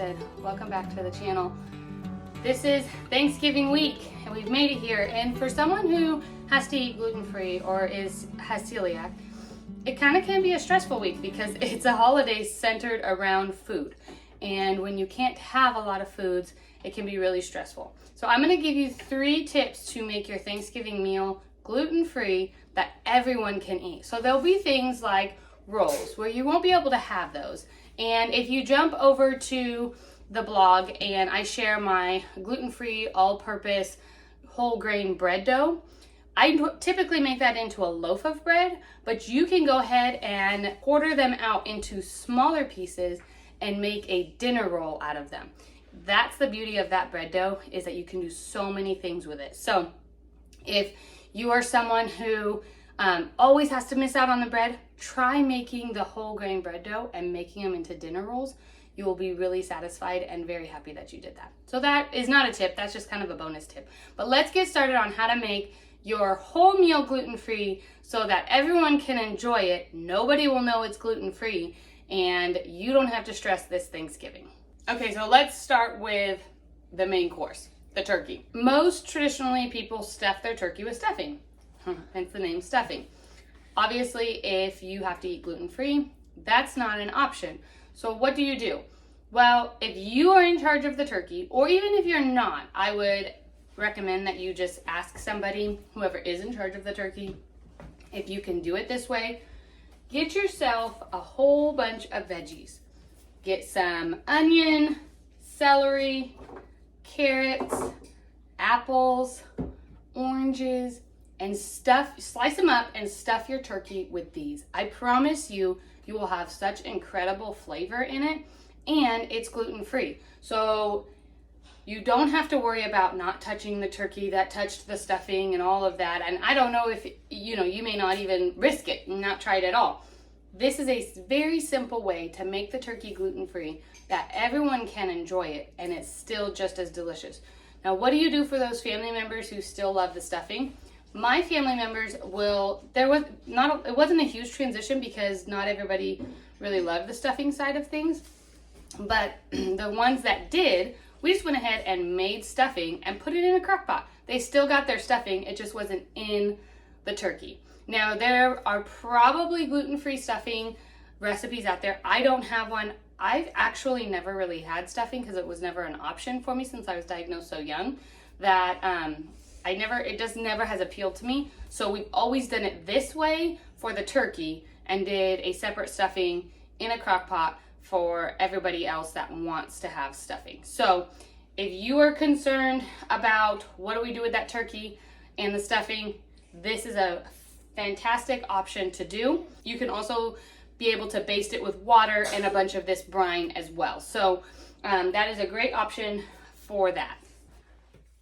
said, welcome back to the channel. This is Thanksgiving week and we've made it here, and for someone who has to eat gluten-free or has celiac, it kind of can be a stressful week because it's a holiday centered around food, and when you can't have a lot of foods, it can be really stressful. So I'm going to give you 3 tips to make your Thanksgiving meal gluten-free that everyone can eat. So there'll be things like rolls where you won't be able to have those. And if you jump over to the blog and I share my gluten-free all-purpose whole grain bread dough, I typically make that into a loaf of bread, but you can go ahead and quarter them out into smaller pieces and make a dinner roll out of them. That's the beauty of that bread dough, is that you can do so many things with it. So if you are someone who always has to miss out on the bread, try making the whole grain bread dough and making them into dinner rolls. You will be really satisfied and very happy that you did that. So that is not a tip, that's just kind of a bonus tip. But let's get started on how to make your whole meal gluten-free so that everyone can enjoy it. Nobody will know it's gluten-free and you don't have to stress this Thanksgiving. Okay, so let's start with the main course, the turkey. Most traditionally people stuff their turkey with stuffing, hence the name stuffing. Obviously, if you have to eat gluten-free, that's not an option. So what do? Well, if you are in charge of the turkey, or even if you're not, I would recommend that you just ask somebody, whoever is in charge of the turkey, if you can do it this way. Get yourself a whole bunch of veggies. Get some onion, celery, carrots, apples, oranges, and slice them up and stuff your turkey with these. I promise you, you will have such incredible flavor in it, and it's gluten-free. So you don't have to worry about not touching the turkey that touched the stuffing and all of that. And I don't know if, you may not even risk it and not try it at all. This is a very simple way to make the turkey gluten-free that everyone can enjoy it, and it's still just as delicious. Now, what do you do for those family members who still love the stuffing? My family members it wasn't a huge transition because not everybody really loved the stuffing side of things, but the ones that did, we just went ahead and made stuffing and put it in a crock pot. They still got their stuffing, it just wasn't in the turkey. Now, there are probably gluten-free stuffing recipes out there. I don't have one. I've actually never really had stuffing because it was never an option for me since I was diagnosed so young that it just never has appealed to me. So we've always done it this way for the turkey and did a separate stuffing in a crock pot for everybody else that wants to have stuffing. So if you are concerned about what do we do with that turkey and the stuffing, this is a fantastic option to do. You can also be able to baste it with water and a bunch of this brine as well. So that is a great option for that.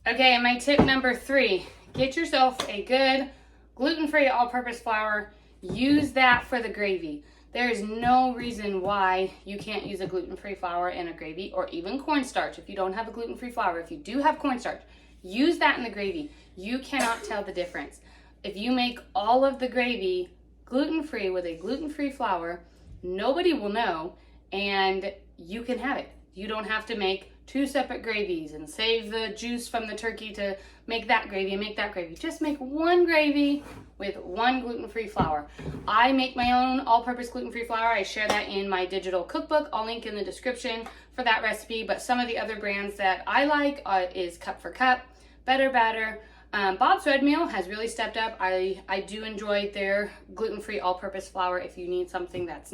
Okay, and my tip number 3, get yourself a good gluten-free all-purpose flour. Use that for the gravy. There is no reason why you can't use a gluten-free flour in a gravy, or even cornstarch. If you don't have a gluten-free flour, if you do have cornstarch, use that in the gravy. You cannot tell the difference. If you make all of the gravy gluten-free with a gluten-free flour, nobody will know, and you can have it. You don't have to make 2 separate gravies and save the juice from the turkey to make that gravy and make that gravy. Just make one gravy with one gluten-free flour. I make my own all-purpose gluten-free flour. I share that in my digital cookbook. I'll link in the description for that recipe, but some of the other brands that I like is Cup for Cup, Better Batter. Bob's Red Meal has really stepped up. I do enjoy their gluten-free all-purpose flour if you need something that's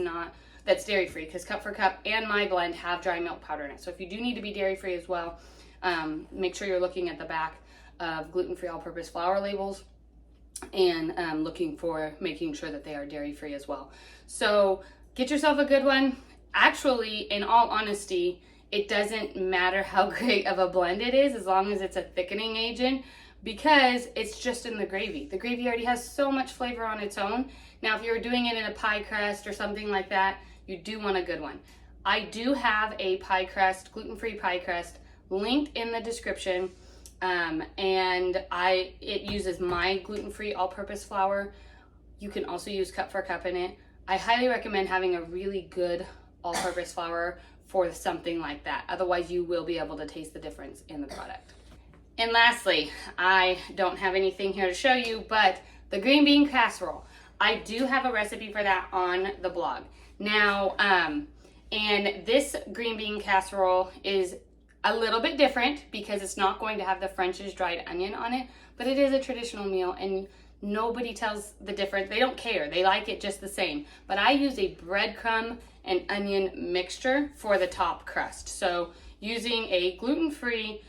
dairy-free, because Cup for Cup and my blend have dry milk powder in it. So if you do need to be dairy-free as well, make sure you're looking at the back of gluten-free all-purpose flour labels and making sure that they are dairy-free as well. So get yourself a good one. Actually, in all honesty, it doesn't matter how great of a blend it is as long as it's a thickening agent, because it's just in the gravy. The gravy already has so much flavor on its own. Now, if you're doing it in a pie crust or something like that, you do want a good one. I do have a pie crust, gluten-free pie crust, linked in the description, and it uses my gluten-free all-purpose flour. You can also use Cup for Cup in it. I highly recommend having a really good all-purpose flour for something like that. Otherwise, you will be able to taste the difference in the product. And lastly, I don't have anything here to show you, but the green bean casserole. I do have a recipe for that on the blog. Now, and this green bean casserole is a little bit different because it's not going to have the French's dried onion on it, but it is a traditional meal and nobody tells the difference. They don't care. They like it just the same. But I use a breadcrumb and onion mixture for the top crust. So using a gluten-free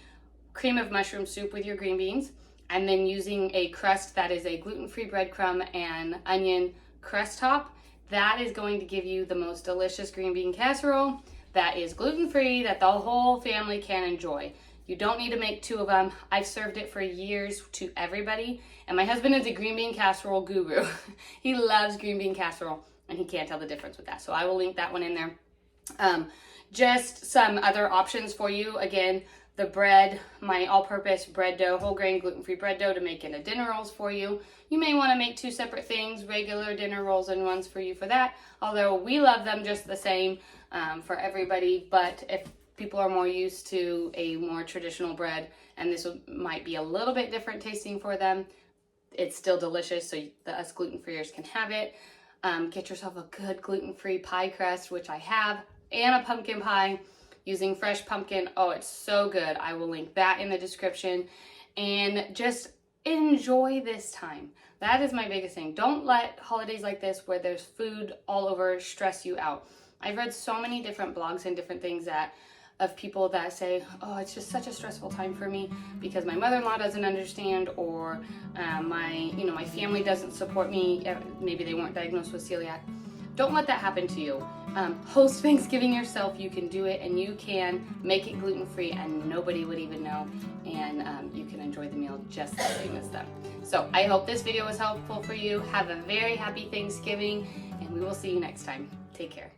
cream of mushroom soup with your green beans, and then using a crust that is a gluten-free breadcrumb and onion crust top, that is going to give you the most delicious green bean casserole that is gluten-free, that the whole family can enjoy. You don't need to make 2 of them. I've served it for years to everybody, and my husband is a green bean casserole guru. He loves green bean casserole, and he can't tell the difference with that. So I will link that one in there. Just some other options for you. Again, the bread, my all-purpose bread dough, whole grain gluten-free bread dough to make into dinner rolls for you. You may want to make 2 separate things, regular dinner rolls and ones for you for that. Although we love them just the same for everybody, but if people are more used to a more traditional bread and this might be a little bit different tasting for them, it's still delicious, so us gluten-freers can have it. Get yourself a good gluten-free pie crust, which I have, and a pumpkin pie using fresh pumpkin. Oh, it's so good. I will link that in the description. And just enjoy this time. That is my biggest thing. Don't let holidays like this where there's food all over stress you out. I've read so many different blogs and different things of people that say, oh, it's just such a stressful time for me because my mother-in-law doesn't understand, or my family doesn't support me. Maybe they weren't diagnosed with celiac. Don't let that happen to you. Host Thanksgiving yourself. You can do it, and you can make it gluten-free and nobody would even know, and you can enjoy the meal just the same as them. So I hope this video was helpful for you. Have a very happy Thanksgiving, and we will see you next time. Take care.